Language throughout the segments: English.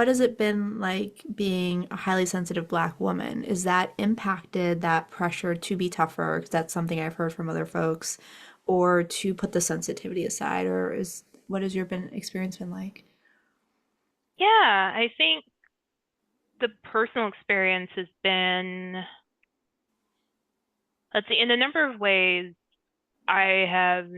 What has it been like being a highly sensitive Black woman? Is that impacted that pressure to be tougher? 'Cause that's something I've heard from other folks, or to put the sensitivity aside, or is what has your been experience been like? Yeah, I think the personal experience has been, let's see, in a number of ways, I have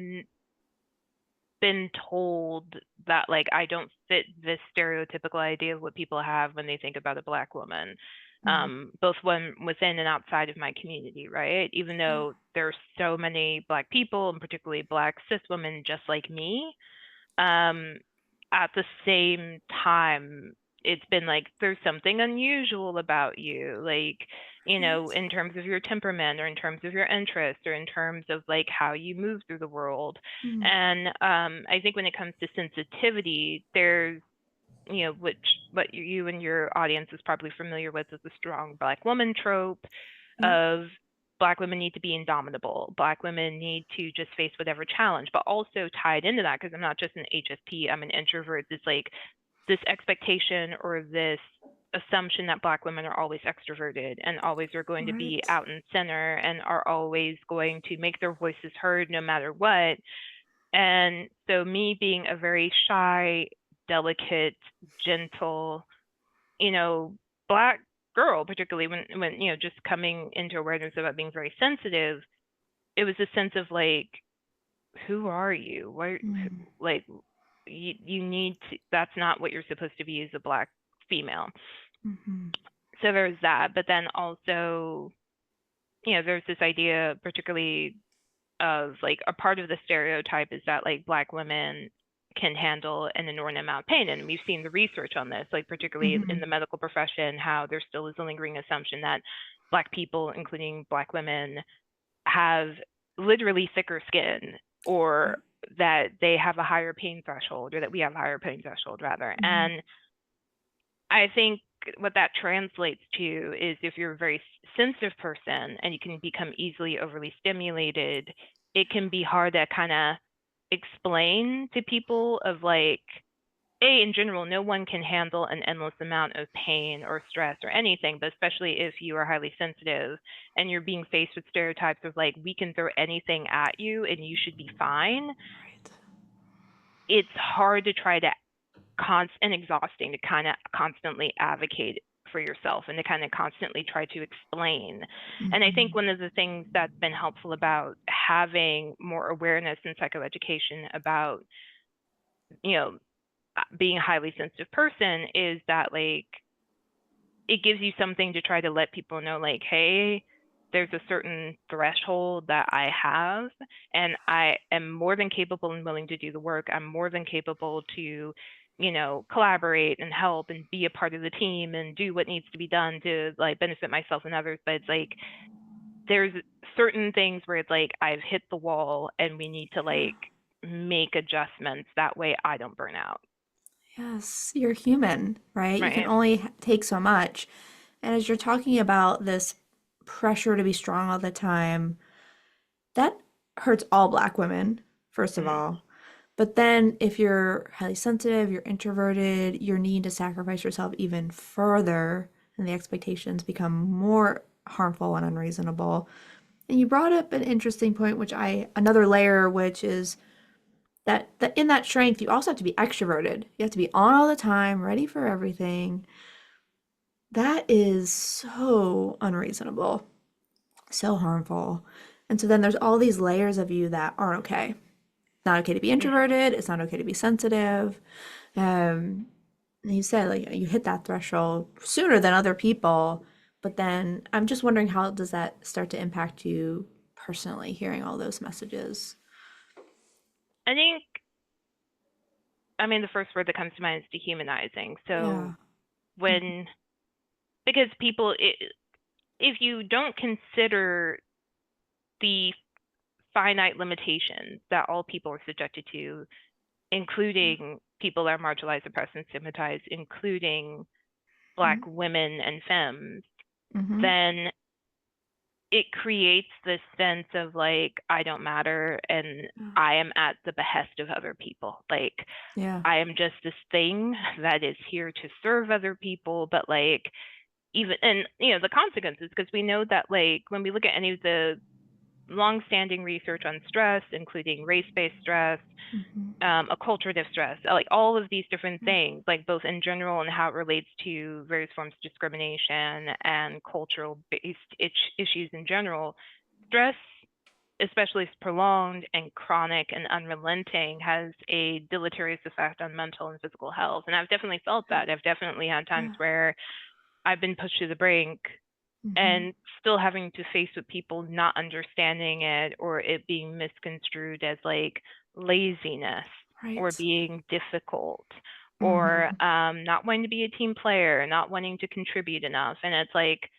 been told that like I don't fit this stereotypical idea of what people have when they think about a Black woman, Mm. both when within and outside of my community, right? Even Yeah. though there's so many Black people, and particularly Black cis women just like me, um, at the same time, it's been like there's something unusual about you, like, Right. in terms of your temperament or in terms of your interest or in terms of like how you move through the world. Mm. And I think when it comes to sensitivity, there's, which what you and your audience is probably familiar with is the strong Black woman trope Yep. of Black women need to be indomitable. Black women need to just face whatever challenge, but also tied into that, because I'm not just an HSP, I'm an introvert. It's like this expectation or this assumption that Black women are always extroverted and always are going to be Right. out in center and are always going to make their voices heard no matter what. And so, me being a very shy, delicate, gentle, you know, Black girl, particularly when just coming into awareness about being very sensitive, it was a sense of like, who are you? Why, Mm. like, you need to, that's not what you're supposed to be as a Black female. Hmm. So there's that, but then also, there's this idea, particularly of like a part of the stereotype is that like Black women can handle an inordinate amount of pain. And we've seen the research on this, like particularly in Hmm. the medical profession, how there still is a lingering assumption that Black people, including Black women, have literally thicker skin, or that they have a higher pain threshold, or that we have a higher pain threshold rather. Hmm. And I think what that translates to is if you're a very sensitive person and you can become easily overly stimulated, it can be hard to kind of explain to people of like, in general, no one can handle an endless amount of pain or stress or anything, but especially if you are highly sensitive and you're being faced with stereotypes of like, we can throw anything at you and you should be fine. Right. It's hard to try to and exhausting to kind of constantly advocate for yourself and to kind of constantly try to explain. And I think Hmm. one of the things that's been helpful about having more awareness in psychoeducation about, you know, being a highly sensitive person is that like it gives you something to try to let people know like, hey, there's a certain threshold that I have, and I am more than capable and willing to do the work. I'm more than capable to, collaborate and help and be a part of the team and do what needs to be done to like benefit myself and others. But it's like there's certain things where it's like I've hit the wall and we need to Yeah. like make adjustments that way I don't burn out. Yes, you're human, right? You can Right. only take so much. And as you're talking about this pressure to be strong all the time, that hurts all Black women, first of Mm-hmm. all. But then if you're highly sensitive, you're introverted, you're needing to sacrifice yourself even further, and the expectations become more harmful and unreasonable. And you brought up an interesting point, another layer, which is that in that strength, you also have to be extroverted. You have to be on all the time, ready for everything. That is so unreasonable, so harmful. And so then there's all these layers of you that aren't okay. It's not okay to be Mm-hmm. introverted. It's not okay to be sensitive. And you said like you hit that threshold sooner than other people, but then I'm just wondering how does that start to impact you personally, hearing all those messages? I think, I mean, the first word that comes to mind is dehumanizing. So Yeah. Mhm. when, because people, if you don't consider the finite limitations that all people are subjected to, including people that are marginalized, oppressed, and stigmatized, including Black women and femmes, Mhm. then it creates this sense of like, I don't matter and Yeah. I am at the behest of other people. Like, Yeah. I am just this thing that is here to serve other people, but like, even, and the consequences, because we know that like when we look at any of the long-standing research on stress, including race-based stress, Mhm. acculturative stress, like all of these different Yeah. things, like both in general and how it relates to various forms of discrimination and cultural-based issues in general. Stress, especially if prolonged and chronic and unrelenting, has a deleterious effect on mental and physical health. And I've definitely felt that. I've definitely had times Yeah. where I've been pushed to the brink Mhm. and still having to face with people not understanding it or it being misconstrued as like laziness or Right. being difficult or Mhm. not wanting to be a team player, not wanting to contribute enough. And it's like,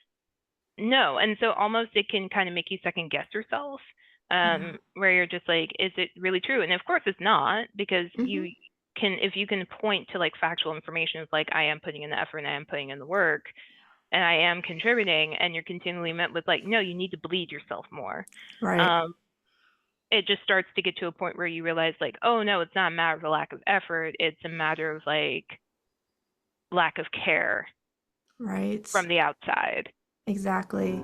no. And so almost it can kind of make you second guess yourself, Yeah. where you're just like, is it really true? And of course it's not, because Mhm. if you can point to like factual information of like, I am putting in the effort and I am putting in the work and I am contributing, and you're continually met with like, no, you need to bleed yourself more. Right. Um, it just starts to get to a point where you realize like, oh no, it's not a matter of a lack of effort. It's a matter of like lack of care Right. from the outside. Exactly.